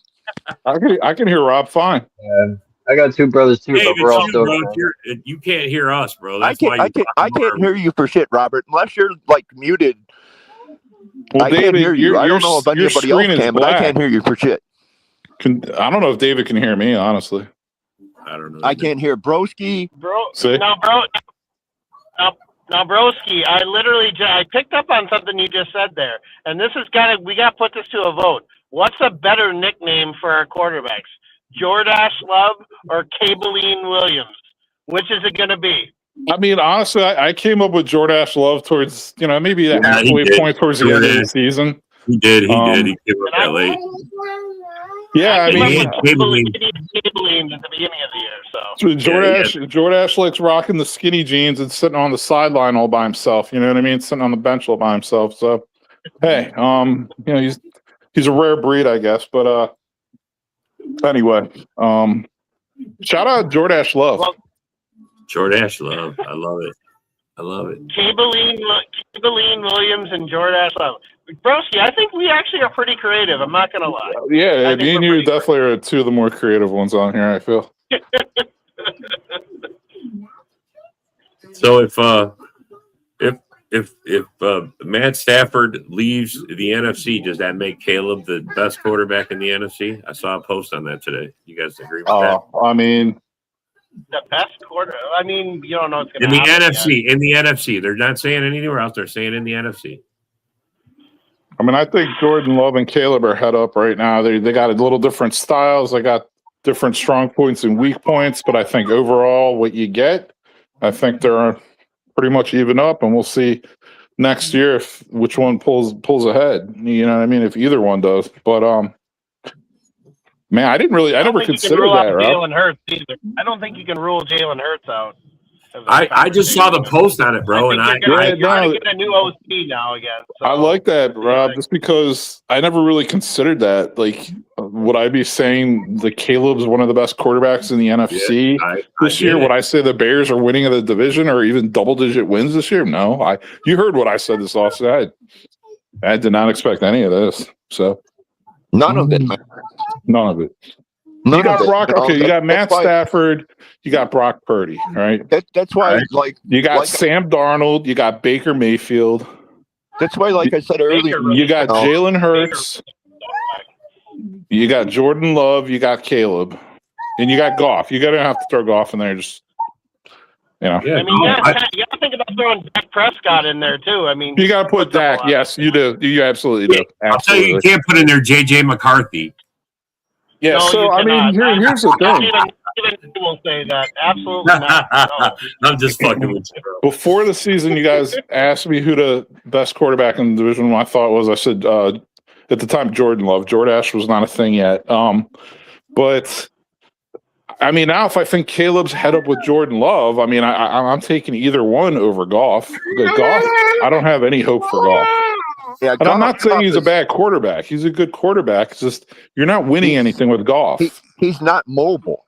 I can hear Rob fine. I got two brothers too, but we're all still. You can't hear us, bro. I can't hear you for shit, Robert, unless you're like muted. Well, I David, can't hear you. I don't know if anybody else can, but I can't hear you for shit. I don't know if David can hear me, honestly. I don't know. I can't hear Broski. Now, Broski, I picked up on something you just said there, and we got to put this to a vote. What's a better nickname for our quarterbacks, Jordash Love or Cabeline Williams? Which is it going to be? I mean, honestly, I came up with Jordash Love towards, maybe that halfway point towards the end of the season. He did. He came up that late. Yeah, I mean, Cabeline at the beginning of the year. So Jordash likes rocking the skinny jeans and sitting on the sideline all by himself. You know what I mean? Sitting on the bench all by himself. So, hey, he's a rare breed, I guess. But anyway, shout out Jordash Love. Well, Jordash Love, I love it. Cabeline Williams and Jordash Love. Broski, I think we actually are pretty creative. I'm not gonna lie. Yeah, me and you definitely are two of the more creative ones on here, I feel. So if Matt Stafford leaves the NFC, does that make Caleb the best quarterback in the NFC? I saw a post on that today. You guys agree with that? I mean, the best quarter. I mean, you don't know what's going to happen. In the NFC, they're not saying anywhere else. They're saying in the NFC. I mean, I think Jordan Love and Caleb are head up right now. They got a little different styles. They got different strong points and weak points. But I think overall, what you get, I think they're pretty much even up, and we'll see next year which one pulls ahead. You know what I mean? If either one does. But man, I never considered that. Jalen Hurts either. I don't think you can rule Jalen Hurts out. I just saw the post on it, bro, and you're going to get a new OC now again. So. I like that, Rob, just because I never really considered that. Like, would I be saying the Caleb's one of the best quarterbacks in the NFC this year? Would I say the Bears are winning the division or even double-digit wins this year? No. You heard what I said this offseason. I did not expect any of this. So none of it, man. None of it. You got Brock. Okay, you got Matt Stafford. You got Brock Purdy. Right. That's why, you got Sam Darnold. You got Baker Mayfield. That's why, like I said earlier, you got Jalen Hurts. You got Jordan Love. You got Caleb, and you got Goff. You got to have to throw Goff in there. Just I mean, you got to think about throwing Dak Prescott in there too. I mean, you got to put Dak. Yes, you do. You absolutely do. Absolutely. I'll tell you, you can't put in there J.J. McCarthy. Yeah, no, so I mean, here's the thing. Even will say that. Absolutely not. No. I'm just fucking with you, bro. Before the season, you guys asked me who the best quarterback in the division I thought was. I said at the time Jordan Love. Jordash was not a thing yet. But I mean, now if I think Caleb's head up with Jordan Love, I mean, I'm taking either one over Goff. Goff, I don't have any hope for Goff. Yeah, and I'm not saying he's a bad quarterback. He's a good quarterback. It's just you're not winning anything with Goff. He's not mobile.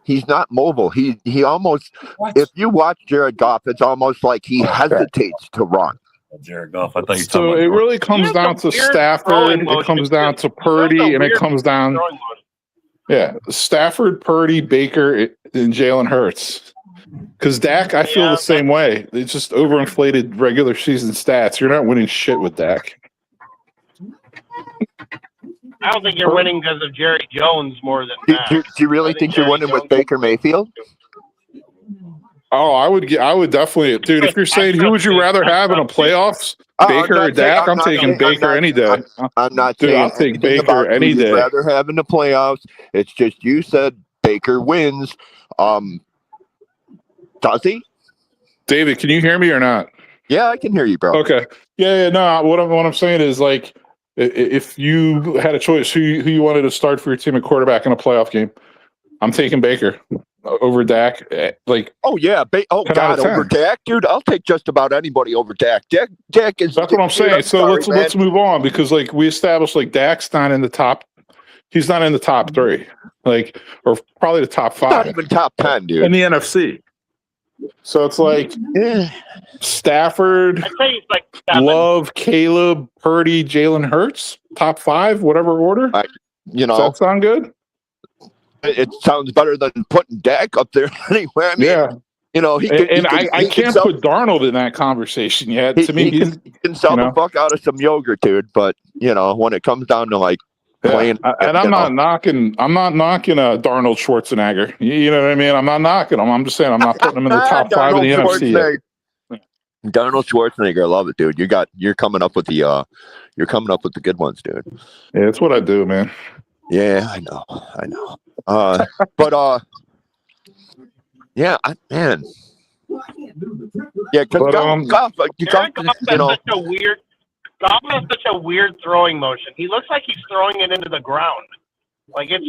He's not mobile. He almost, if you watch Jared Goff, it's almost like he hesitates to run. Jared Goff. I thought you were talking So about it Jordan. really comes down to Stafford. It comes down to Purdy, and it comes down. Yeah, Stafford, Purdy, Baker, and Jalen Hurts. Because Dak, I feel the same way. It's just overinflated regular season stats. You're not winning shit with Dak. I don't think you're winning because of Jerry Jones more than that. Do you really think you're winning with Baker Mayfield? Oh, I would definitely, dude. If you're saying who would you rather have in a playoffs, Baker or Dak, I'm taking Baker any day. I'm not Dude, saying I'll take anything Baker about any who you'd day. rather have in the playoffs. It's just you said Baker wins. Does he? David, can you hear me or not? Yeah, I can hear you, bro. Okay. Yeah. No. What I'm saying is, like, if you had a choice, who you wanted to start for your team at quarterback in a playoff game, I'm taking Baker over Dak. Like, oh yeah, God, over Dak, dude. I'll take just about anybody over Dak. Dak is. That's what I'm saying. So let's move on, because like we established, like Dak's not in the top. He's not in the top 3, like, or probably the top 5. Not even top 10, dude. In the NFC. So it's like Stafford, I'd say he's like 7. Love, Caleb, Purdy, Jalen Hurts, top 5, whatever order. Does that sound good? It sounds better than putting Dak up there anyway. I mean, I can't put Darnold in that conversation yet. To me, he can sell the fuck out of some yogurt, dude. But when it comes down to like playing, and I'm not knocking Darnold Schwarzenegger. You know what I mean? I'm not knocking him. I'm just saying I'm not putting him in the top 5 of the NFC yet. Darnold Schwarzenegger, I love it, dude. You're coming up with the good ones, dude. Yeah, that's what I do, man. Yeah, I know. Yeah, man. Yeah, because Goff, such a weird. Goff has such a weird throwing motion. He looks like he's throwing it into the ground. Like it's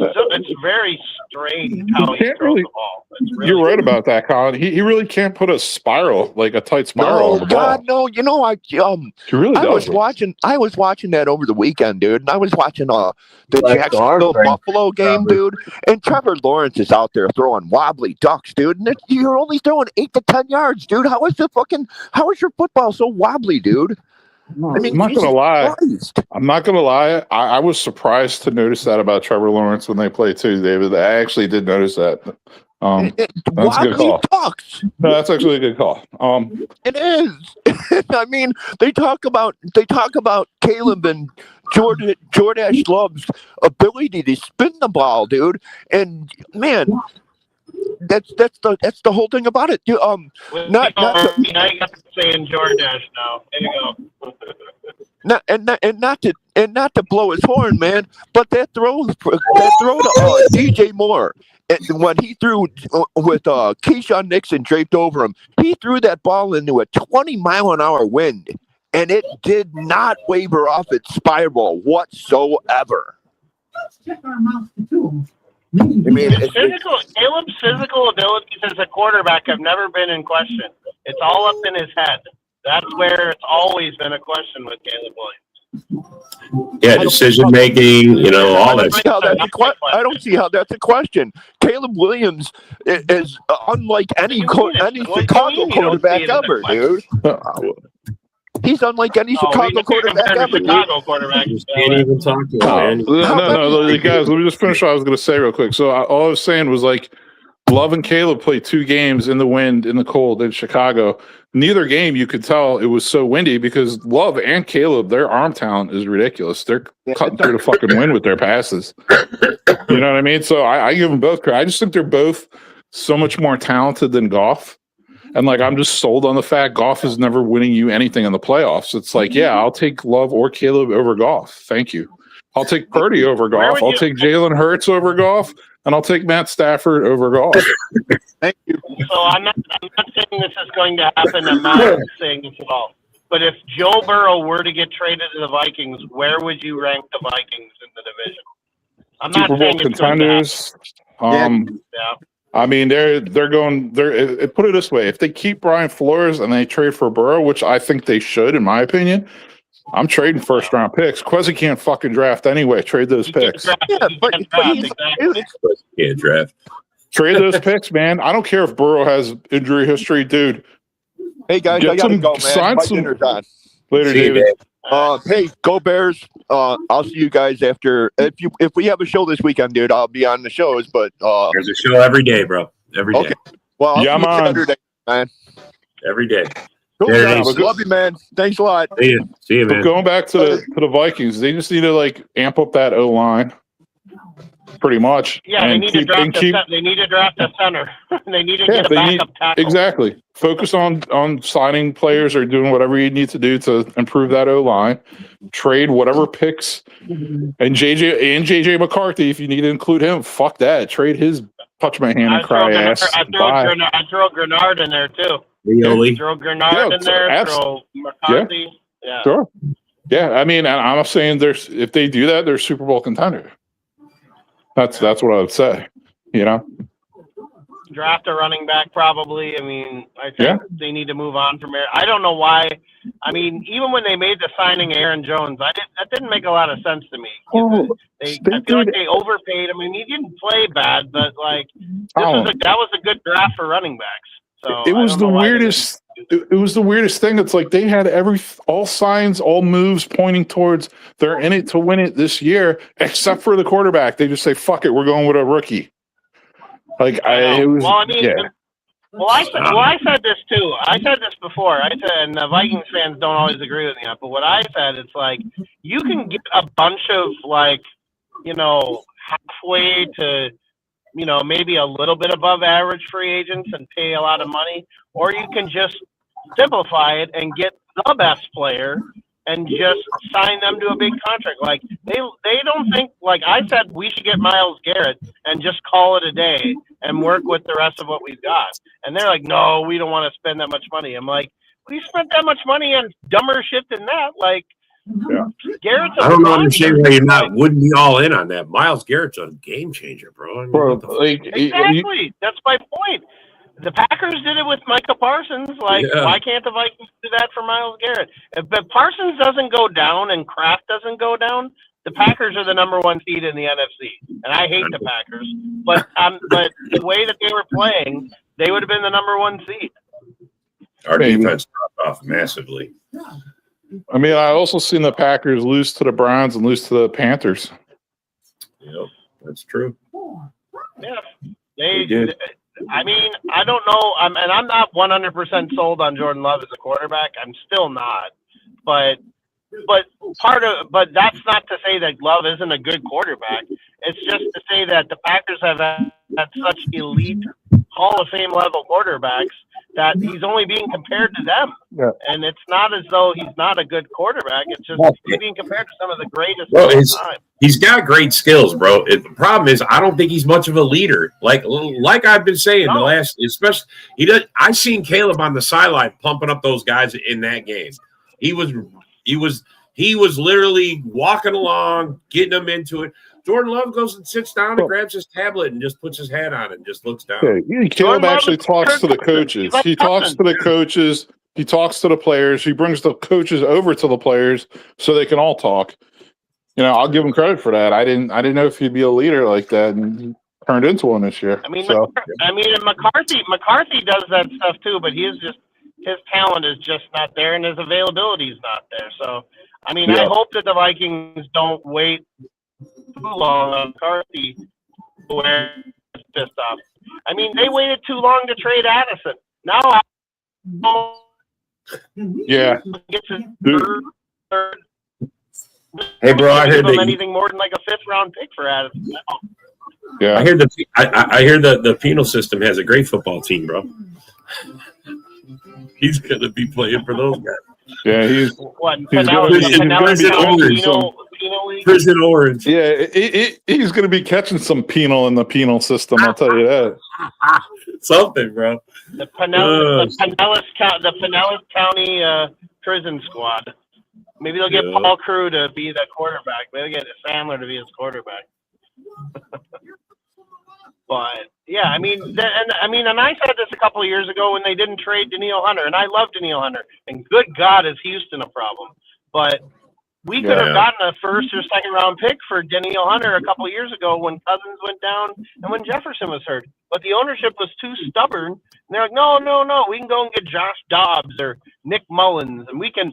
very strange how he throws the ball. You're right about that, Colin. He really can't put a spiral, like a tight spiral on the ball. No. He really does. I was watching that over the weekend, dude, and I was watching the Jacksonville Buffalo game, dude. And Trevor Lawrence is out there throwing wobbly ducks, dude. And you're only throwing 8 to 10 yards, dude. How is your football so wobbly, dude? I mean, I'm not gonna lie. I was surprised to notice that about Trevor Lawrence when they play too, David. I actually did notice that. That's a good call. No, that's actually a good call. It is. I mean, they talk about Caleb and Jordan Love's ability to spin the ball, dude. And man, that's the whole thing about it, dude. Now you got to say in Jordash now. There you go. Not to blow his horn, man, but that throw to DJ Moore, when he threw with Keyshawn Nixon draped over him, he threw that ball into a 20-mile-an-hour wind, and it did not waver off its spiral whatsoever. I mean, Caleb's physical abilities as a quarterback have never been in question. It's all up in his head. That's where it's always been a question with Caleb Williams. Yeah, decision making, all that. I don't see how that's a question. Caleb Williams is unlike any Chicago quarterback ever, dude. He's unlike any Chicago quarterback ever. Can't even talk to him, man. No, guys, let me just finish what I was going to say real quick. So all I was saying was, like, Love and Caleb played 2 games in the wind, in the cold, in Chicago. Neither game you could tell it was so windy, because Love and Caleb, their arm talent is ridiculous. They're cutting through the fucking wind with their passes. You know what I mean? So I give them both credit. I just think they're both so much more talented than Goff. And, like, I'm just sold on the fact Goff is never winning you anything in the playoffs. It's like, yeah, I'll take Love or Caleb over Goff. Thank you. I'll take Purdy over Goff. I'll take Jalen Hurts over Goff. And I'll take Matt Stafford over Goff. Thank you. So I'm not saying this is going to happen. I'm not saying this at all. But if Joe Burrow were to get traded to the Vikings, where would you rank the Vikings in the division? I'm not Super Bowl contenders. I mean, they're going. Put it this way: if they keep Brian Flores and they trade for Burrow, which I think they should, in my opinion, I'm trading first-round picks. Quezzy can't fucking draft anyway. Trade those picks. Yeah, but Can't draft. Trade those picks, man. I don't care if Burrow has injury history, dude. Hey guys, I gotta go, man. My dinner's on. Later, See you, David. Dave. Hey, go Bears. I'll see you guys after. If we have a show this weekend, dude, I'll be on the shows. But There's a show every day, bro. Every day. okay. Well, I'll Yeah, see you man. Saturday, man. Every day. Cool, There it guys. is. Love you, man. Thanks a lot. See you. See you, But man. going back to the Vikings, they just need to like amp up that O line, pretty much. Yeah, they and need to draft they need to draft a center. They need to get a backup tackle. Exactly. Focus on signing players or doing whatever you need to do to improve that O line. Trade whatever picks and JJ McCarthy, if you need to include him, fuck that. Trade his touch my hand and cry ass. I throw Grenard in there too. Rioli. Throw Grenard in there. Throw McCarthy. Yeah. Sure. Yeah, I mean, and I'm saying if they do that, they're a Super Bowl contender. That's what I would say. You know, draft a running back probably. I mean, I think they need to move on from Aaron. I don't know why. I mean, even when they made the signing Aaron Jones, that didn't make a lot of sense to me. I feel like they overpaid. I mean, he didn't play bad, but like that was a good draft for running backs. So it was the weirdest. It was the weirdest thing. It's like they had all signs, all moves pointing towards they're in it to win it this year, except for the quarterback. They just say, "Fuck it, we're going with a rookie." Like I said this too. I said this before. I said, and the Vikings fans don't always agree with me, but what I said, it's like you can get a bunch of like, halfway to, maybe a little bit above average free agents and pay a lot of money, or you can just simplify it and get the best player and just sign them to a big contract. Like they don't think, like I said, we should get Myles Garrett and just call it a day and work with the rest of what we've got. And they're like, no, we don't want to spend that much money. I'm like, we spent that much money on dumber shit than that. Like, Garrett's I don't understand why wouldn't be all in on that. Myles Garrett's a game changer, bro. Exactly. That's my point. The Packers did it with Micah Parsons. Like, why can't the Vikings do that for Myles Garrett? If Parsons doesn't go down and Kraft doesn't go down, the Packers are the number one seed in the NFC. And I hate the Packers. But the way that they were playing, they would have been the number one seed. Our defense dropped off massively. I mean, I also seen the Packers lose to the Browns and lose to the Panthers. Yep, that's true. Yeah, they did. I mean, I don't know. I'm not 100% sold on Jordan Love as a quarterback. I'm still not. But that's not to say that Love isn't a good quarterback. It's just to say that the Packers have had such elite Hall of Fame level quarterbacks that he's only being compared to them. Yeah. And it's not as though he's not a good quarterback. It's just he's being compared to some of the greatest of all time. He's got great skills, bro. The problem is I don't think he's much of a leader. Like I've been saying, the last, especially I seen Caleb on the sideline pumping up those guys in that game. He was literally walking along, getting them into it. Jordan Love goes and sits down and grabs his tablet and just puts his hat on and just looks down. Yeah, Caleb actually talks to the coaches. He talks to the coaches. He talks to the players. He brings the coaches over to the players so they can all talk. I'll give him credit for that. I didn't know if he'd be a leader like that, and he turned into one this year. I mean, McCarthy does that stuff too, but his talent is just not there, and his availability is not there. So, I mean, I hope that the Vikings don't wait too long on McCarthy where it's pissed off. I mean, they waited too long to trade Addison. Now, third. Hey, bro, I heard anything more than like a 5th round pick for Addison. Yeah, I hear the penal system has a great football team, bro. He's gonna be playing for those guys. Yeah, he's Prison Orange. Yeah, he's going to be catching some penal in the penal system. I'll tell you that. Something, bro. The Pinellas County prison squad. Maybe they'll get Paul Crew to be the quarterback. Maybe they'll get Sandler to be his quarterback. But yeah, I mean, and I said this a couple of years ago when they didn't trade Danielle Hunter, and I love Danielle Hunter, and good God, is Houston a problem? But We could have gotten a first or second round pick for Danielle Hunter a couple of years ago when Cousins went down and when Jefferson was hurt. But the ownership was too stubborn. And they're like, no, we can go and get Josh Dobbs or Nick Mullins, and we can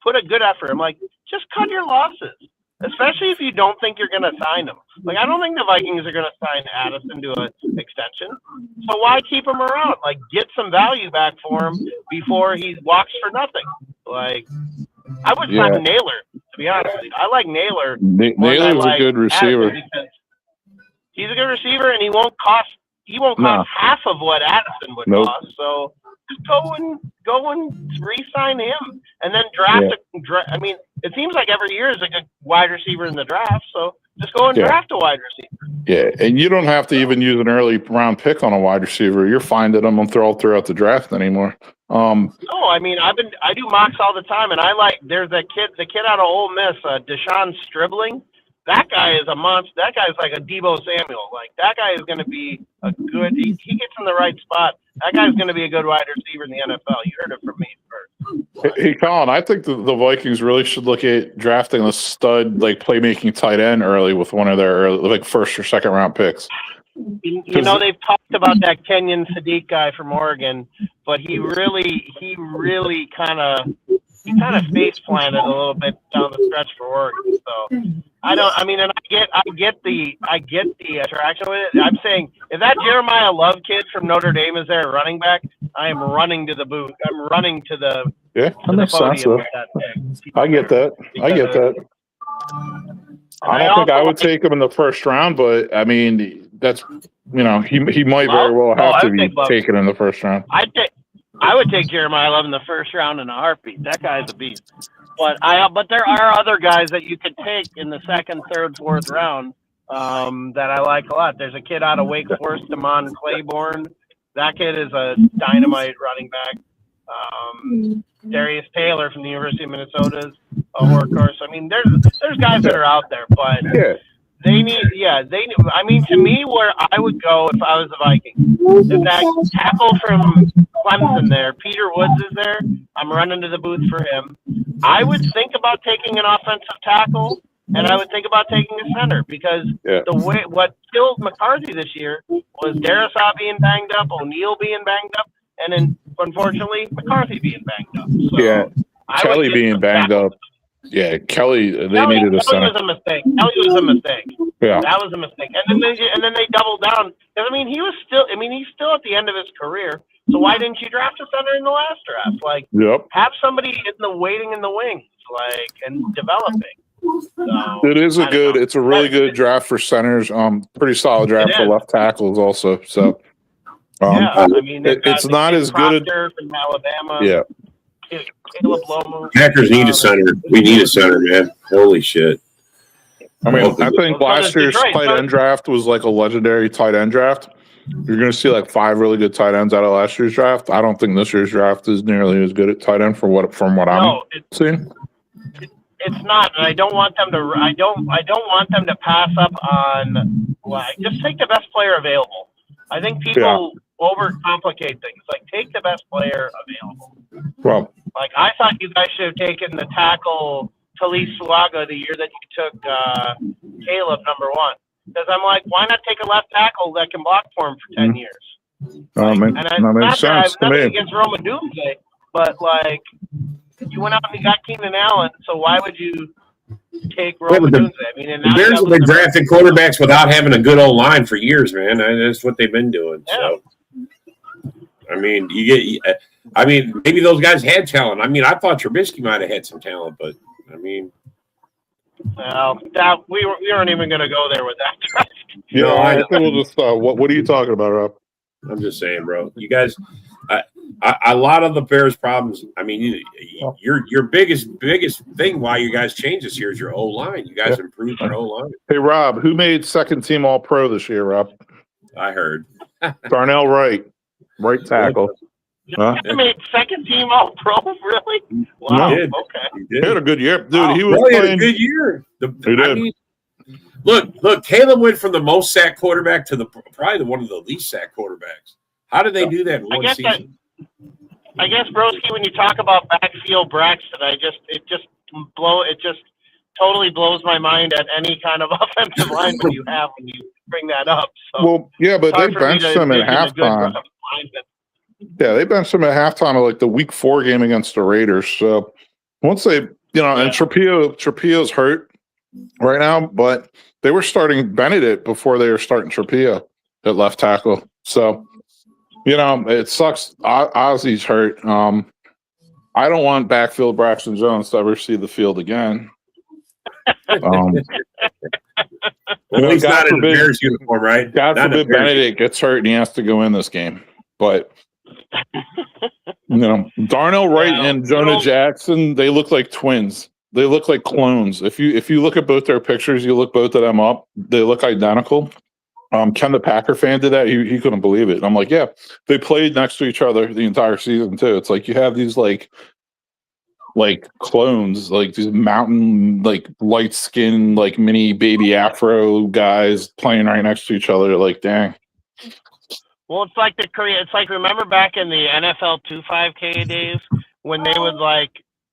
put a good effort. I'm like, just cut your losses, especially if you don't think you're going to sign him. Like, I don't think the Vikings are going to sign Addison to an extension. So why keep him around? Like, get some value back for him before he walks for nothing. Like, I would sign Naylor, to be honest with you. I like Naylor. Naylor's a good receiver. He's a good receiver, and he won't cost half of what Addison would cost. So just go and re-sign him, and then draft. I mean, it seems like every year is a good wide receiver in the draft. So just go and draft a wide receiver. Yeah, and you don't have to even use an early round pick on a wide receiver. You're finding them all throughout the draft anymore. No, I mean, I do mocks all the time, and there's the kid out of Ole Miss, Deshaun Stribling. That guy is a monster. That guy's like a Deebo Samuel. Like, that guy is going to be a good. He gets in the right spot. That guy's going to be a good wide receiver in the NFL. You heard it from me first. Hey, Colin, I think the Vikings really should look at drafting a stud, like, playmaking tight end early with one of their early, like, first or second round picks. You know, they've talked about that Kenyon Sadiq guy from Oregon, but he really kind of face planted a little bit down the stretch for Oregon. So I get the attraction with it. I'm saying if that Jeremiah Love kid from Notre Dame is there at running back, I am running to the booth. I'm running to the that makes sense. With that pick. I get that. I don't think I would take him in the first round, but I mean, that's, he might very well have to be taken in the first round. I would take Jeremiah Love in the first round in a heartbeat. That guy's a beast. But there are other guys that you could take in the second, third, fourth round that I like a lot. There's a kid out of Wake Forest, Damon Claiborne. That kid is a dynamite running back. Darius Taylor from the University of Minnesota is a workhorse. I mean, there's guys that are out there, but they need. I mean, to me, where I would go if I was a Viking is that tackle from Clemson there. Peter Woods is there. I'm running to the booth for him. I would think about taking an offensive tackle, and I would think about taking a center, because what killed McCarthy this year was Darisaw being banged up, O'Neal being banged up, and then unfortunately McCarthy being banged up. So Kelly being banged up. Yeah, Kelly. They needed a center. Kelly was a mistake. Yeah, that was a mistake. And then they doubled down. I mean, he's still at the end of his career. So why didn't you draft a center in the last draft? Like, have somebody waiting in the wings, like, and developing. So, it's a really good draft for centers. Pretty solid draft for left tackles also. So, I mean, it's not as good from Alabama. Yeah. Caleb Lomu. Packers need a center. We need a center, man. Holy shit. I mean, I think last year's tight end draft was like a legendary tight end draft. You're going to see like 5 really good tight ends out of last year's draft. I don't think this year's draft is nearly as good at tight end from what I'm seeing. It's not, and I don't want them to. I don't want them to pass up on. Like, just take the best player available. I think people overcomplicate things. Like, take the best player available. Well, like, I thought you guys should have taken the tackle Talise Suaga the year that you took Caleb number 1. Because I'm like, why not take a left tackle that can block for him for 10 years? That makes sense to me. Against Roma Doomsday, but like, you went out and you got Keenan Allen, so why would you take Roma Doomsday? I mean, the Bears have been drafting quarterbacks without having a good old line for years, man. That's what they've been doing. Yeah. So, I mean, maybe those guys had talent. I mean, I thought Trubisky might have had some talent, but I mean. Well, we weren't even going to go there with that. I think we'll just. What are you talking about, Rob? I'm just saying, bro. You guys, a lot of the Bears' problems. I mean, your biggest thing why you guys changed this year is your O line. You guys improved your O line. Hey, Rob, who made second team All Pro this year, Rob? I heard Darnell Wright, right tackle. He made second team All Pro, really? Wow. He did. Okay. He had a good year, dude. Wow. He was playing a good year. He did. I mean, look. Caleb went from the most sacked quarterback to probably one of the least sacked quarterbacks. How did they do that in one season? I guess, Broski, when you talk about backfield Braxton, it just totally blows my mind at any kind of offensive lineman you have when you bring that up. So Well, yeah, but it's they hard for me benched to him at envision a good halftime. lineman. Yeah, they benched him at halftime of like the week 4 game against the Raiders. So once they, and Trapio's hurt right now, but they were starting Benedict before they were starting Trapio at left tackle. So, it sucks. Ozzy's hurt. I don't want backfield Braxton Jones to ever see the field again. At least not in the Bears uniform, right? God forbid Benedict gets hurt and he has to go in this game. But Darnell Wright and Jonah Jackson, they look like twins. They look like clones. If you look at both their pictures, you look both of them up, they look identical. Ken the Packer fan did that. He couldn't believe it. And I'm like, yeah, they played next to each other the entire season too. It's like you have these like clones, like these mountain, like light skin, like mini baby afro guys playing right next to each other. Like, dang. Well, it's like remember back in the NFL 2.5K days when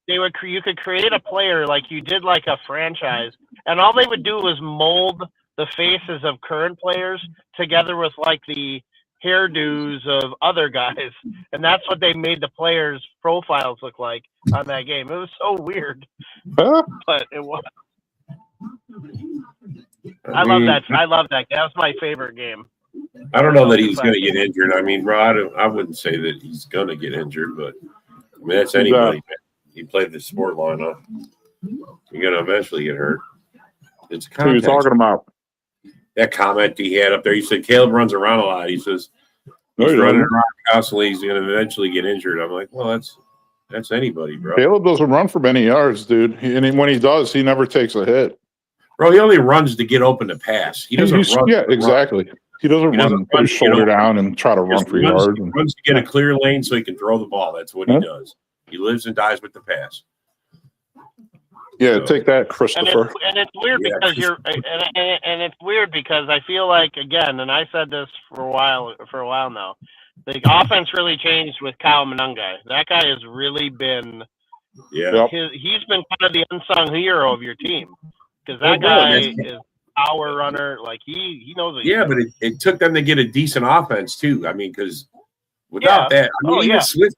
you could create a player like you did like a franchise, and all they would do was mold the faces of current players together with like the hairdos of other guys, and that's what they made the players' profiles look like on that game. It was so weird, but it was. I love that. That was my favorite game. I don't know that he's going to get injured. I mean, bro, I wouldn't say that he's going to get injured, but I mean, that's anybody. He played the sport line up. You're going to eventually get hurt. It's who are you talking about? That comment he had up there. He said Caleb runs around a lot. He says he's running around constantly. He's going to eventually get injured. I'm like, well, that's anybody, bro. Caleb doesn't run for many yards, dude. And when he does, he never takes a hit. Bro, he only runs to get open to pass. He doesn't run. Yeah, exactly. He doesn't run and put his shoulder down and try to run for yards. He runs to get a clear lane so he can throw the ball. That's what he does. He lives and dies with the pass. Yeah, take that, Christopher. And it's weird because and it's weird because I feel like, again, and I said this for a while now, the offense really changed with Kyle Monangai. That guy has really been he's been kind of the unsung hero of your team because that guy is power runner. Like he knows what but it took them to get a decent offense too. I mean, because without that, I mean, even Swift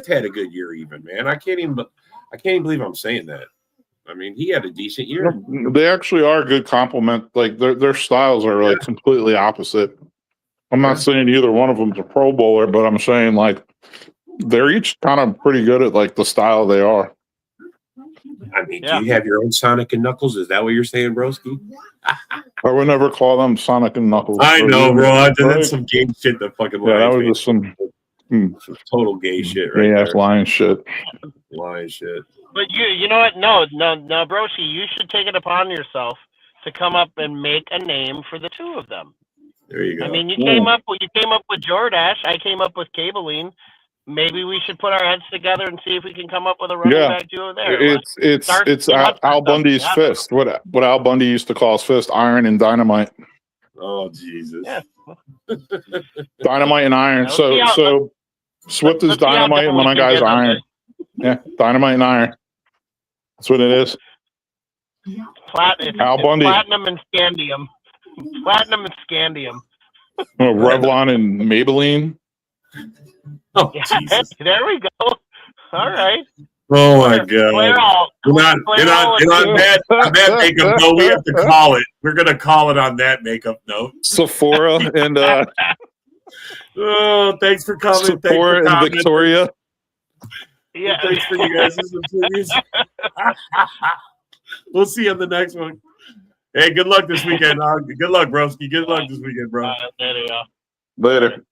had a good year, even, man. I can't even believe I'm saying that. I mean, he had a decent year. They actually are a good complement. Like their styles are like completely opposite. I'm not saying either one of them's a Pro Bowler, but I'm saying like they're each kind of pretty good at like the style they are. I mean, do you have your own Sonic and Knuckles? Is that what you're saying, broski? I would never call them Sonic and Knuckles. I know, bro. That's some gay shit. That fucking that was just some total gay shit, right? Yeah, lying shit. Lying shit. But you know what? No, broski, you should take it upon yourself to come up and make a name for the two of them. There you go. I mean, you came up with Jordash. I came up with Cabeline. Maybe we should put our heads together and see if we can come up with a running back duo there. It's Al Bundy's fist. What Al Bundy used to call his fist, iron and dynamite. Oh Jesus! Yeah. Dynamite and iron. So Swift is dynamite and my guy's iron. Yeah, dynamite and iron. That's what it is. Al Bundy. Platinum and scandium. Platinum and scandium. Revlon and Maybelline. Oh, Jesus. There we go. All right. Oh my God! You're not that makeup. No, we have to call it. We're gonna call it on that makeup note. Sephora and oh, thanks for coming. Sephora and Victoria. Yeah. Thanks for you guys. We'll see you on the next one. Hey, good luck this weekend. Good luck, broski. Good luck this weekend, bro. There you go. Later.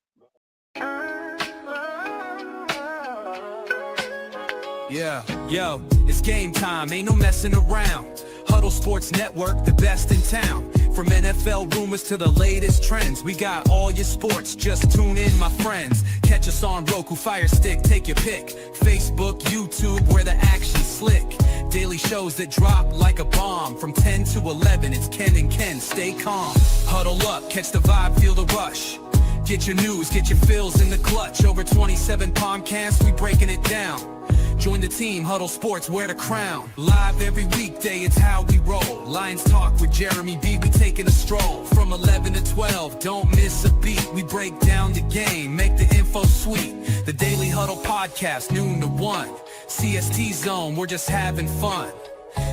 Yeah, yo, it's game time, ain't no messing around. Huddle Sports Network, the best in town. From NFL rumors to the latest trends, we got all your sports, just tune in, my friends. Catch us on Roku, Fire Stick, take your pick. Facebook, YouTube, where the action's slick. Daily shows that drop like a bomb. From 10 to 11, it's Ken and Ken, stay calm. Huddle up, catch the vibe, feel the rush. Get your news, get your fills in the clutch. Over 27 podcasts, we breaking it down. Join the team, Huddle Sports, wear the crown. Live every weekday, it's how we roll. Lions Talk with Jeremy B, we taking a stroll. From 11 to 12, don't miss a beat. We break down the game, make the info sweet. The Daily Huddle podcast, noon to 1. CST Zone, we're just having fun.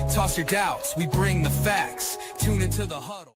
Toss your doubts, we bring the facts. Tune into the Huddle.